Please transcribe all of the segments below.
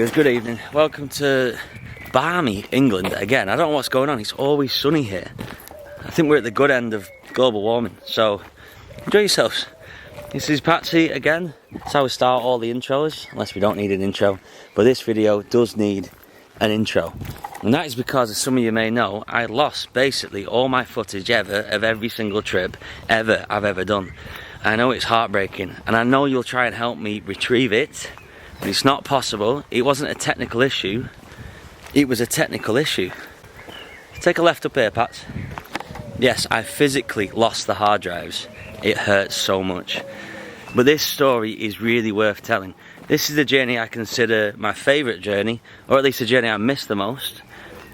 viewers, good evening. Welcome to balmy England again. I don't know what's going on, it's always sunny here. I think we're at the good end of global warming, so enjoy yourselves. This is Patsy again. That's how we start all the intros, unless we don't need an intro. But this video does need an intro. And that is because, as some of you may know, I lost basically all my footage ever of every single trip I've ever done. I know it's heartbreaking, and I know you'll try and help me retrieve it. But it's not possible. It wasn't a technical issue. It was a technical issue. Take a left up here, Pats. Yes, I physically lost the hard drives. It hurts so much. But this story is really worth telling. This is the journey I consider my favourite journey, or at least the journey I miss the most.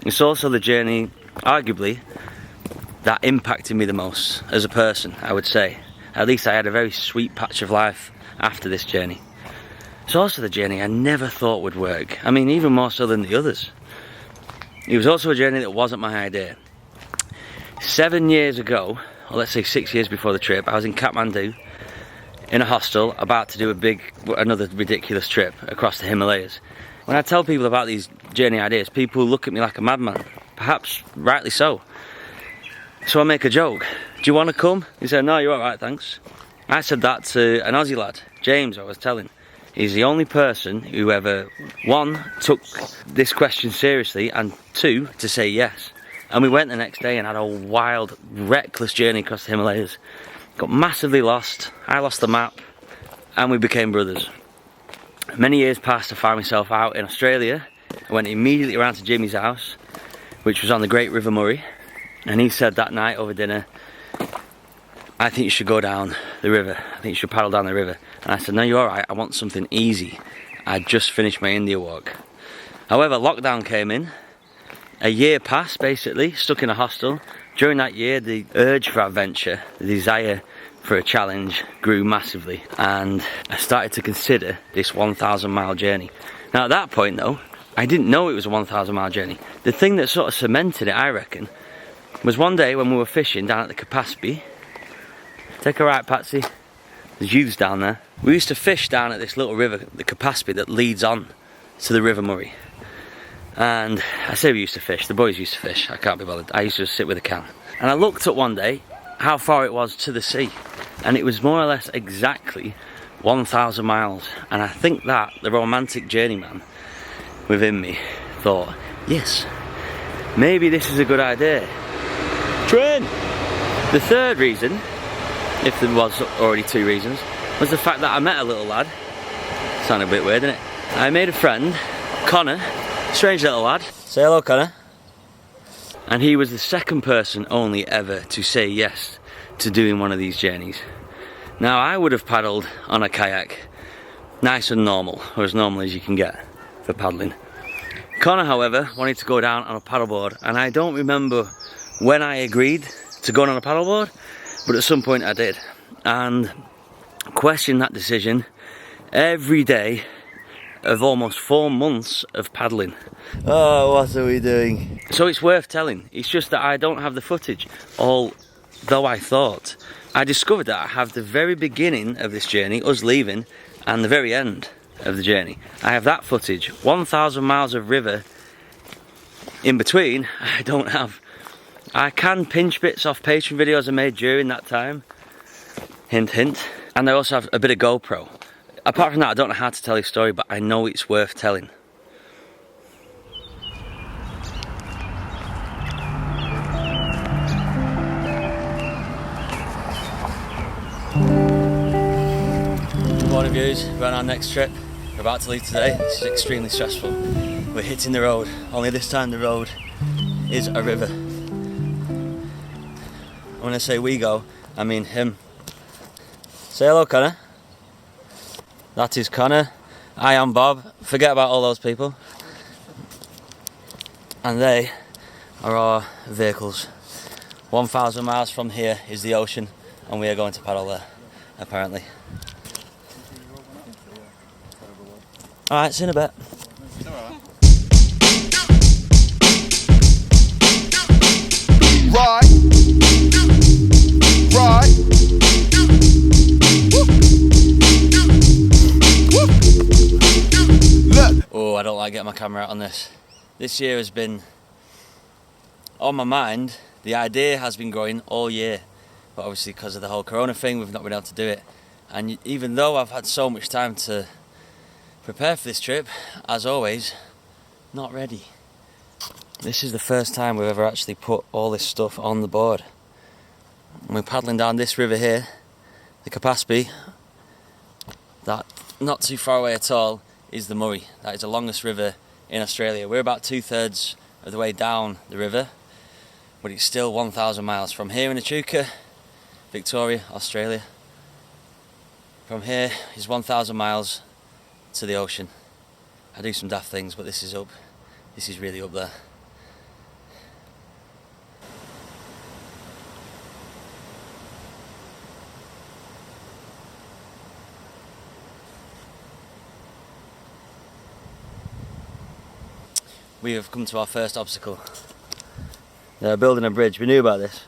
It's also the journey, arguably, that impacted me the most as a person, I would say. At least I had a very sweet patch of life after this journey. It's also the journey I never thought would work. I mean, even more so than the others. It was also a journey that wasn't my idea. 7 years ago, or let's say 6 years before the trip, I was in Kathmandu, in a hostel, about to do another ridiculous trip across the Himalayas. When I tell people about these journey ideas, people look at me like a madman. Perhaps rightly so. So I make a joke. Do you want to come? He said, no, you're alright, thanks. I said that to an Aussie lad, James, I was telling. He's the only person who ever, one, took this question seriously, and two, to say yes. And we went the next day and had a wild, reckless journey across the Himalayas. Got massively lost, I lost the map, and we became brothers. Many years passed, I found myself out in Australia. I went immediately around to Jimmy's house, which was on the Great River Murray. And he said that night over dinner, I think you should go down the river. I think you should paddle down the river. And I said, no, you're alright, I want something easy. I'd just finished my India walk. However, lockdown came in. A year passed, basically, stuck in a hostel. During that year, the urge for adventure, the desire for a challenge grew massively. And I started to consider this 1,000 mile journey. Now at that point though, I didn't know it was a 1,000 mile journey. The thing that sort of cemented it, I reckon, was one day when we were fishing down at the Capaspi. Take a right, Patsy. There's youths down there. We used to fish down at this little river, the Capaspi, that leads on to the River Murray. And I say we used to fish, the boys used to fish, I can't be bothered. I used to just sit with a can. And I looked up one day how far it was to the sea. And it was more or less exactly 1,000 miles. And I think that the romantic journeyman within me thought, yes, maybe this is a good idea. Train! The third reason, if there was already two reasons, was the fact that I met a little lad. Sounded a bit weird, didn't it? I made a friend, Connor, strange little lad. Say hello, Connor. And he was the second person only ever to say yes to doing one of these journeys. Now, I would have paddled on a kayak, nice and normal, or as normal as you can get for paddling. Connor, however, wanted to go down on a paddleboard, and I don't remember when I agreed to go on a paddleboard, but at some point I did, and questioned that decision every day of almost 4 months of paddling. Oh, what are we doing? So it's worth telling. It's just that I don't have the footage, although I thought. I discovered that I have the very beginning of this journey, us leaving, and the very end of the journey. I have that footage. 1,000 miles of river in between, I don't have. I can pinch bits off Patreon videos I made during that time. Hint, hint. And I also have a bit of GoPro. Apart from that, I don't know how to tell this story, but I know it's worth telling. Good morning, viewers. We're on our next trip. We're about to leave today. This is extremely stressful. We're hitting the road, only this time the road is a river. When I say we go, I mean him. Say hello, Connor. That is Connor. I am Bob. Forget about all those people. And they are our vehicles. 1,000 miles from here is the ocean, and we are going to paddle there, apparently. Alright, see you in a bit. Right. I don't like getting my camera out on this. This year has been on my mind. The idea has been growing all year, but obviously because of the whole corona thing, we've not been able to do it. And even though I've had so much time to prepare for this trip, as always, not ready. This is the first time we've ever actually put all this stuff on the board. And we're paddling down this river here, the Capaspy. That, not too far away at all, is the Murray. That is the longest river in Australia. We're about 2/3 of the way down the river, but it's still 1,000 miles from here in Echuca, Victoria, Australia. From here is 1,000 miles to the ocean. I do some daft things, but this is really up there. We have come to our first obstacle. They're building a bridge. We knew about this,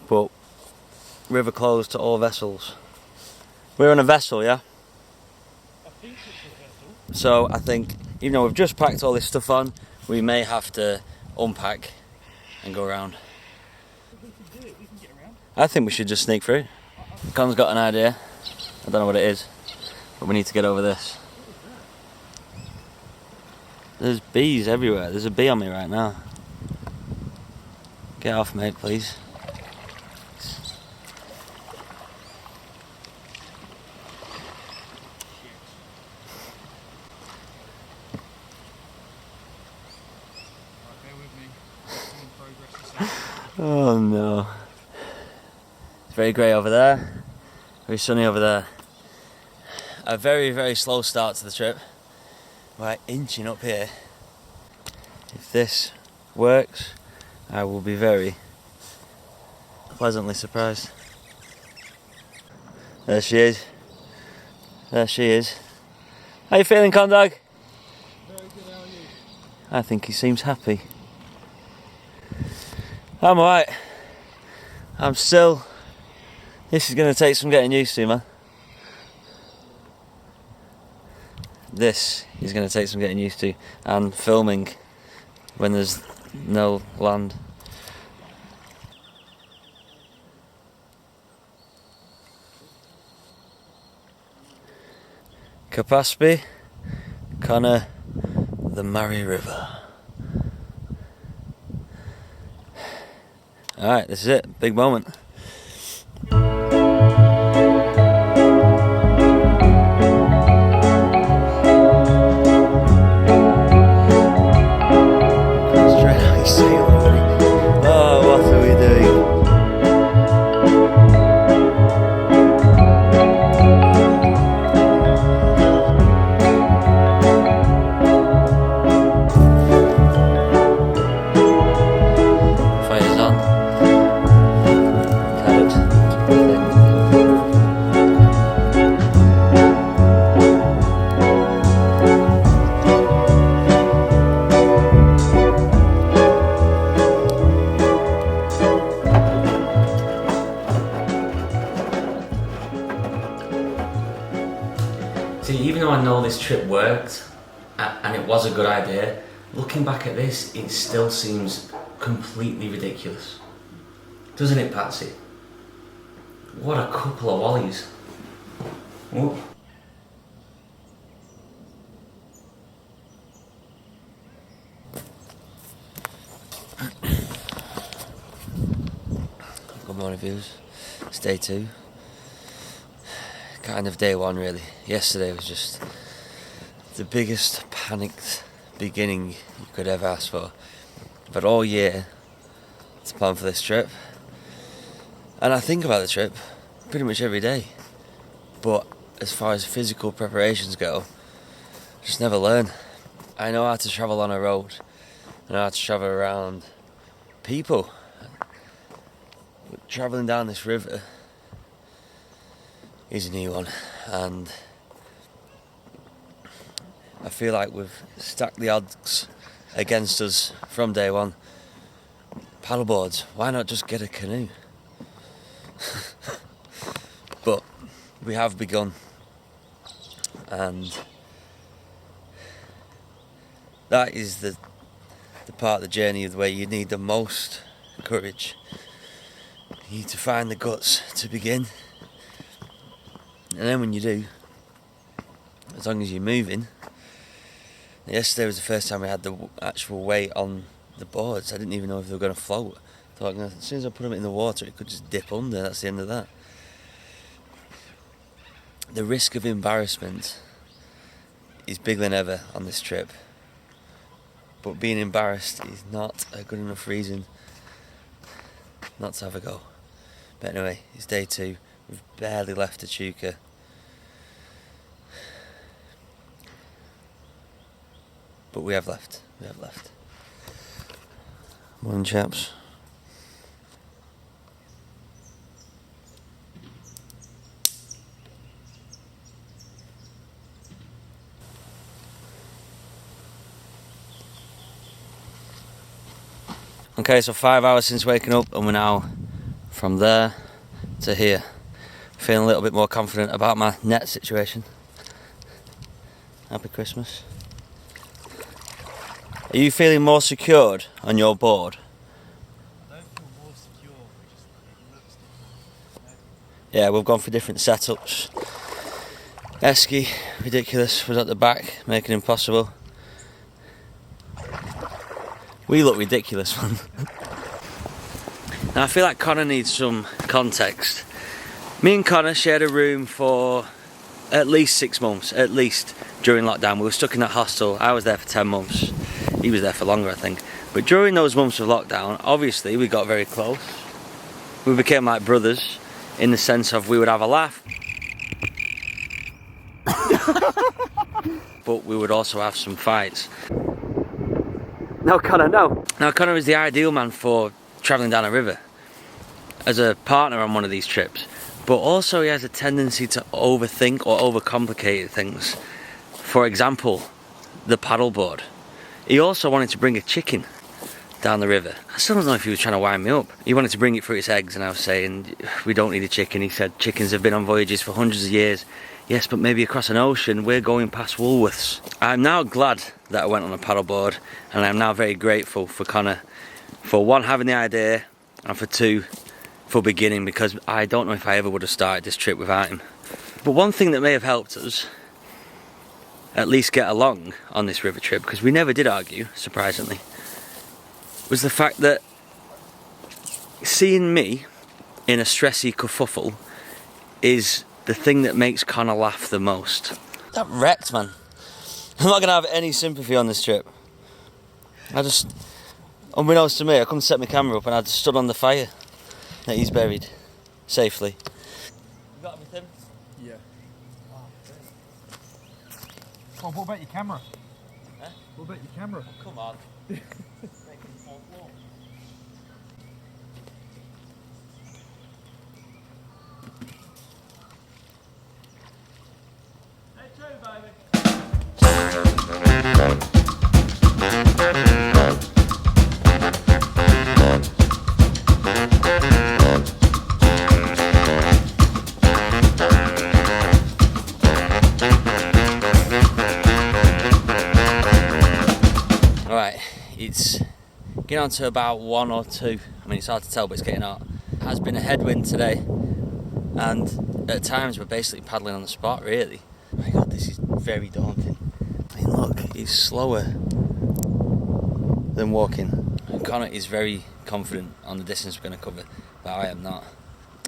but river closed to all vessels. We're on a vessel, yeah? I think it's a vessel. So I think, even though we've just packed all this stuff on, we may have to unpack and go around. We can do it, we can get around. I think we should just sneak through. Con's got an idea. I don't know what it is, but we need to get over this. There's bees everywhere. There's a bee on me right now. Get off, mate, please. Oh no. It's very grey over there. Very sunny over there. A very, very slow start to the trip. We're inching up here. If this works, I will be very pleasantly surprised. There she is. There she is. How you feeling, Condog? Very good, how are you? I think he seems happy. I'm alright. I'm still... This is going to take some getting used to, man. This is going to take some getting used to, and filming when there's no land. Capaspy, Connor, the Murray River. Alright, this is it, big moment. See, even though I know this trip worked, and it was a good idea, looking back at this, it still seems completely ridiculous. Doesn't it, Patsy? What a couple of wallies. Whoop. Good morning, viewers. It's day 2. Kind of day 1, really. Yesterday was just the biggest panicked beginning you could ever ask for. But all year to plan for this trip, and I think about the trip pretty much every day. But as far as physical preparations go, I just never learn. I know how to travel on a road. I know how to travel around people. But travelling down this river is a new one, and I feel like we've stacked the odds against us from day 1. Paddleboards, why not just get a canoe? But we have begun, and that is the part of the journey where you need the most courage. You need to find the guts to begin, and then when you do, as long as you're moving. Yesterday was the first time we had the actual weight on the boards. I didn't even know if they were going to float. I thought, as soon as I put them in the water, it could just dip under. That's the end of that. The risk of embarrassment is bigger than ever on this trip. But being embarrassed is not a good enough reason not to have a go. But anyway, it's day 2. We've barely left Echuca. But we have left. Morning, chaps. Okay, so 5 hours since waking up, and we're now from there to here. Feeling a little bit more confident about my net situation. Happy Christmas. Are you feeling more secured on your board? I don't feel more secure, it just looks different. Yeah, we've gone for different setups. Esky, ridiculous, was at the back, making it impossible. We look ridiculous, man. Now I feel like Connor needs some context. Me and Connor shared a room for at least 6 months, at least, during lockdown. We were stuck in that hostel. I was there for 10 months. He was there for longer, I think. But during those months of lockdown, obviously we got very close. We became like brothers, in the sense of we would have a laugh. But we would also have some fights. No, Connor, no. Now, Connor is the ideal man for travelling down a river as a partner on one of these trips. But also he has a tendency to overthink or overcomplicate things. For example, the paddleboard. He also wanted to bring a chicken down the river. I still don't know if he was trying to wind me up. He wanted to bring it for its eggs, and I was saying, we don't need a chicken. He said, chickens have been on voyages for hundreds of years. Yes, but maybe across an ocean, we're going past Woolworths. I'm now glad that I went on a paddleboard, and I'm now very grateful for Connor for 1, having the idea, and for 2, for beginning, because I don't know if I ever would have started this trip without him. But one thing that may have helped us at least get along on this river trip, because we never did argue, surprisingly, was the fact that seeing me in a stressy kerfuffle is the thing that makes Connor laugh the most. That wrecked, man. I'm not going to have any sympathy on this trip. I just, unbeknownst to me, I couldn't set my camera up and I just stood on the fire that he's buried safely. You got everything? Yeah. Oh, what about your camera? Huh? What about your camera? Oh, come on. Alright, it's getting on to about 1 or 2. I mean, it's hard to tell, but it's getting hot. It has been a headwind today, and at times we're basically paddling on the spot, really. Oh my god, this is very daunting. I mean, look, it's slower than walking. Connor is very confident on the distance we're going to cover, but I am not.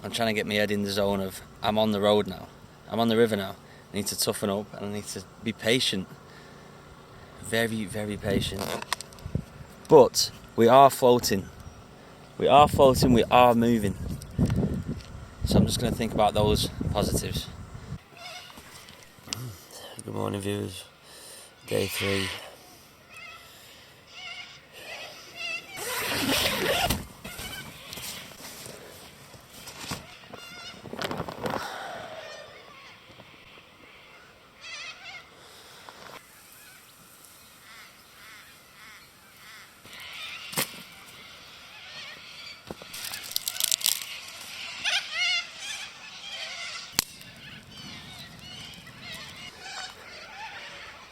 I'm trying to get my head in the zone of, I'm on the road now. I'm on the river now. I need to toughen up and I need to be patient. Very, very patient. But we are floating. We are floating, we are moving. So I'm just going to think about those positives. Good morning, viewers. Day 3.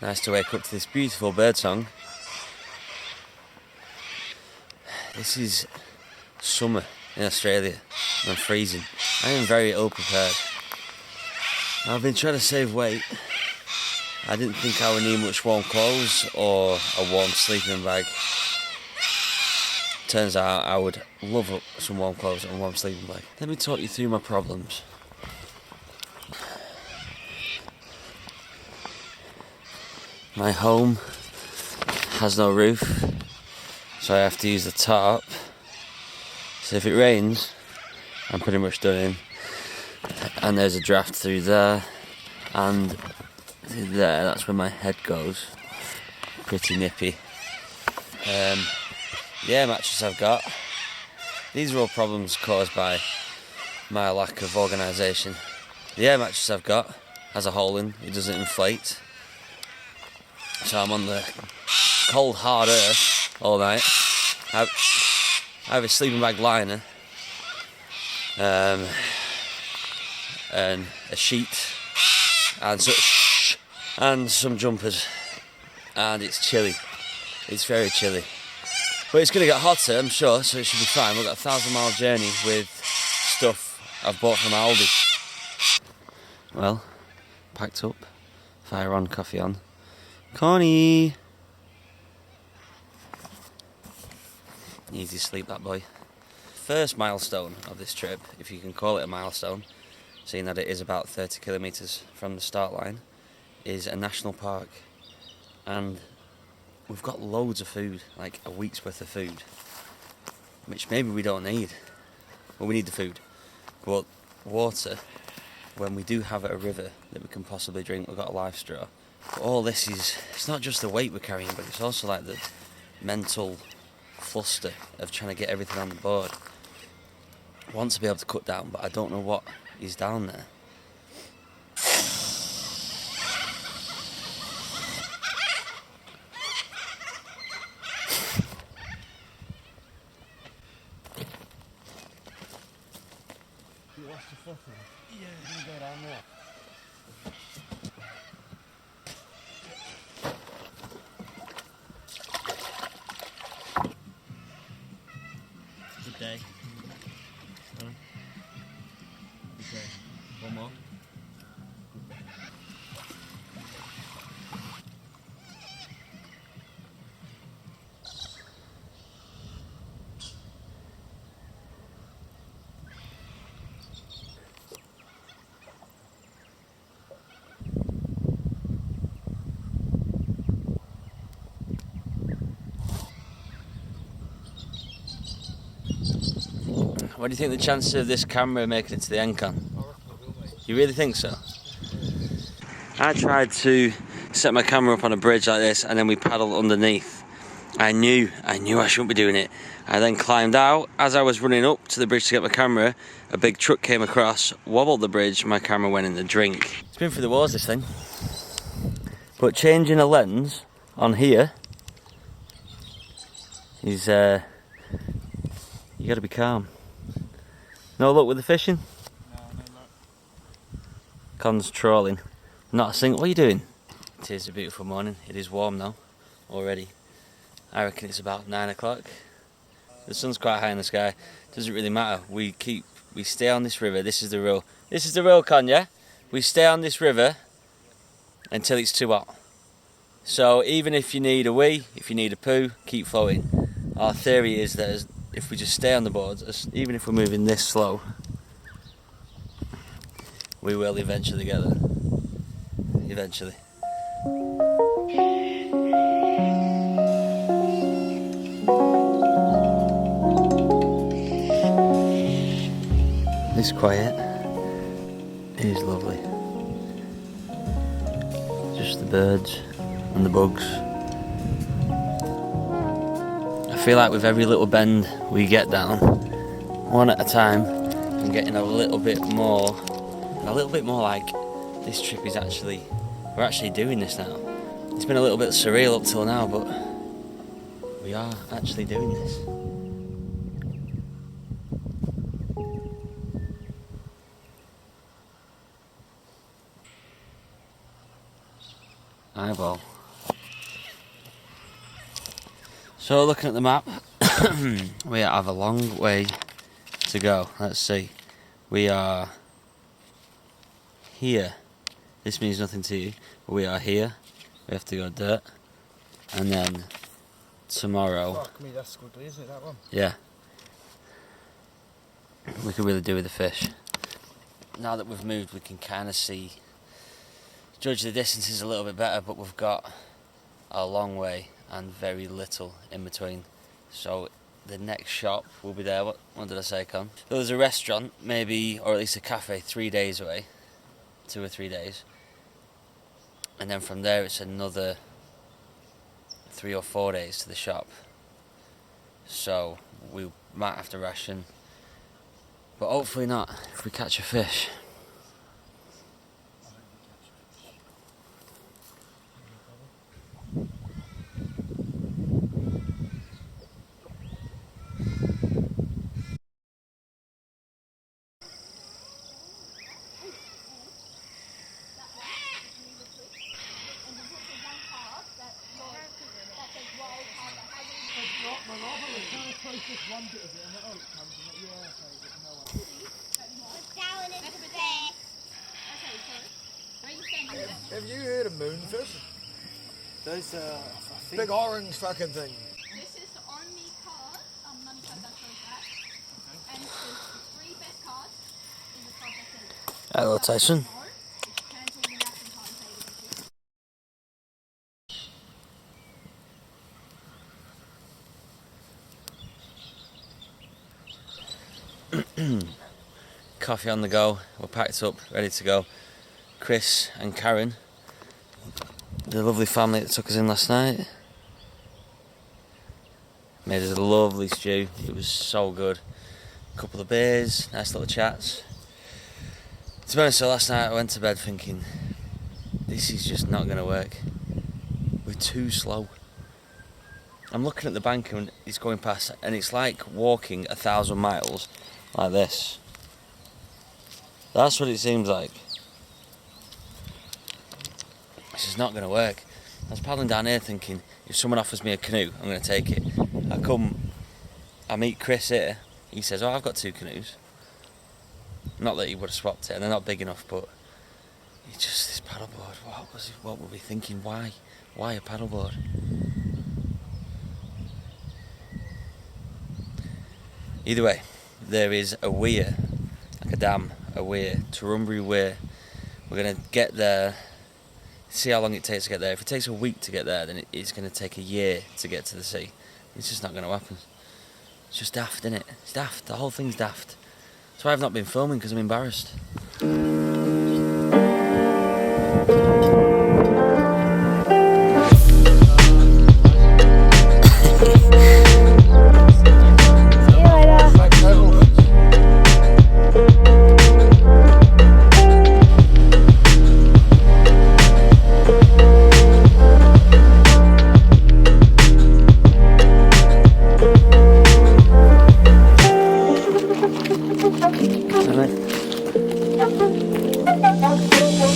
Nice to wake up to this beautiful bird song. This is summer in Australia. I'm freezing. I am very ill prepared. I've been trying to save weight. I didn't think I would need much warm clothes or a warm sleeping bag. Turns out I would love some warm clothes and a warm sleeping bag. Let me talk you through my problems. My home has no roof, so I have to use the tarp. So if it rains, I'm pretty much done in. And there's a draft through there, and through there, that's where my head goes. Pretty nippy. Yeah, mattress I've got. These are all problems caused by my lack of organisation. The air mattress I've got has a hole in, it doesn't inflate. So I'm on the cold, hard earth all night. I have a sleeping bag liner, and a sheet, and some jumpers, and it's chilly. It's very chilly. But it's going to get hotter, I'm sure, so it should be fine. We've got a 1,000-mile journey with stuff I've bought from Aldi. Well, packed up, fire on, coffee on. Connie! Easy sleep, that boy. First milestone of this trip, if you can call it a milestone, seeing that it is about 30 kilometres from the start line, is a national park. And we've got loads of food, like a week's worth of food, which maybe we don't need. Well, we need the food, but water, when we do have a river that we can possibly drink, we've got a life straw. But all this is, it's not just the weight we're carrying, but it's also like the mental fluster of trying to get everything on the board. I want to be able to cut down, but I don't know what is down there. You washed your foot in? Yeah. You can go down there. Good day. Huh? Good day. One more. What do you think the chances of this camera making it to the Encon? You really think so? I tried to set my camera up on a bridge like this and then we paddled underneath. I knew I shouldn't be doing it. I then climbed out. As I was running up to the bridge to get my camera, a big truck came across, wobbled the bridge, my camera went in the drink. It's been through the wars, this thing. But changing a lens on here is, you gotta be calm. No luck with the fishing? No, no luck. Con's trawling. Not a single. What are you doing? It is a beautiful morning. It is warm now, already. I reckon it's about 9 o'clock. The sun's quite high in the sky. Doesn't really matter. We stay on this river. This is the rule. This is the rule, Con, yeah? We stay on this river until it's too hot. So even if you need a wee, if you need a poo, keep floating. Our theory is that if we just stay on the boards, even if we're moving this slow, we will eventually get there. Eventually. It's quiet. It is lovely. Just the birds and the bugs. I feel like with every little bend we get down, one at a time, I'm getting a little bit more like this trip is we're actually doing this now. It's been a little bit surreal up till now, but we are actually doing this. Eyeball. So looking at the map, We have a long way to go. Let's see. We are here. This means nothing to you, but we are here. We have to go dirt. And then tomorrow. Fuck me, that's squiggly, isn't it, that one? Yeah. We could really do with the fish. Now that we've moved, we can kind of judge the distances a little bit better, but we've got a long way and very little in between. So the next shop will be there. What did I say, Con? There's a restaurant, maybe, or at least a cafe, 3 days away. 2 or 3 days. And then from there it's another 3 or 4 days to the shop. So we might have to ration. But hopefully not, if we catch a fish. Have you heard of moonfish? Those Big orange fucking thing. This is the only card, money card that goes back. Okay. And the 3 best cards is the card that says. Hello, Tyson. Cancel the national card and pay the Coffee on the go. We're packed up, ready to go. Chris and Karen, the lovely family that took us in last night, made us a lovely stew. It was so good. A couple of beers, nice little chats. To be honest, so last night I went to bed thinking, this is just not going to work. We're too slow. I'm looking at the bank and it's going past, and it's like walking 1,000 miles like this. That's what it seems like. This is not going to work. I was paddling down here thinking, if someone offers me a canoe, I'm going to take it. I meet Chris here. He says, oh, I've got 2 canoes. Not that he would have swapped it, and they're not big enough, but it's just this paddleboard. What were we thinking? Why a paddleboard? Either way, there is a weir, like a dam, a weir, Turrumbry Weir. We're going to get there, see how long it takes to get there. If it takes a week to get there, then it's going to take a year to get to the sea. It's just not going to happen. It's just daft, isn't it? It's daft. The whole thing's daft. That's why I've not been filming, because I'm embarrassed.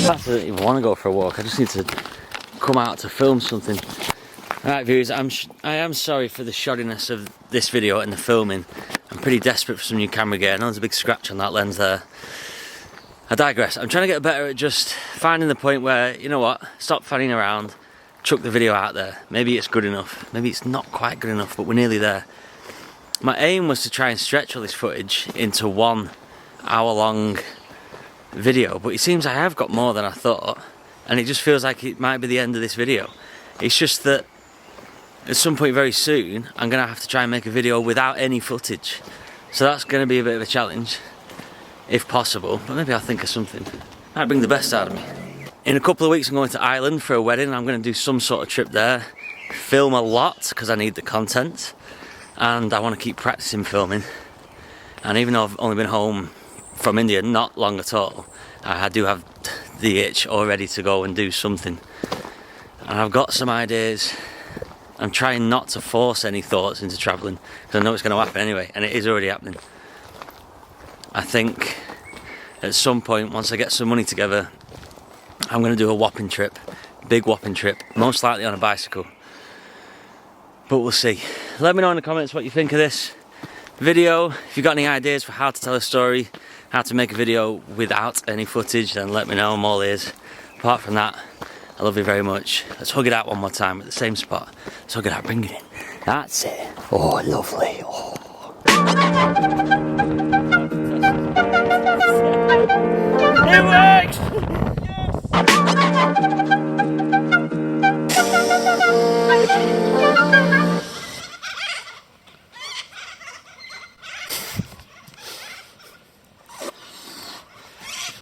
I don't even want to go for a walk. I just need to come out to film something. Alright viewers, I am sorry for the shoddiness of this video and the filming. I'm pretty desperate for some new camera gear. I know there's a big scratch on that lens there. I digress. I'm trying to get better at just finding the point where, you know what, stop fanning around, chuck the video out there. Maybe it's good enough, maybe it's not quite good enough, but we're nearly there. My aim was to try and stretch all this footage into 1 hour long video, but it seems I have got more than I thought, and it just feels like it might be the end of this video. It's just that at some point very soon I'm gonna have to try and make a video without any footage, so that's gonna be a bit of a challenge if possible, but maybe I'll think of something. Might bring the best out of me. In a couple of weeks I'm going to Ireland for a wedding, and I'm going to do some sort of trip there, film a lot because I need the content, and I want to keep practicing filming. And even though I've only been home from India not long at all, I do have the itch already to go and do something, and I've got some ideas. I'm trying not to force any thoughts into travelling because I know it's going to happen anyway, and it is already happening. I think at some point, once I get some money together, I'm going to do a whopping trip, big whopping trip, most likely on a bicycle, but we'll see. let me know in the comments what you think of this video. If you've got any ideas for how to tell a story, how to make a video without any footage, then let me know, I'm all ears. Apart from that, I love you very much. Let's hug it out one more time at the same spot. Let's hug it out, bring it in. That's it. Oh, lovely. Oh. It works! Yes!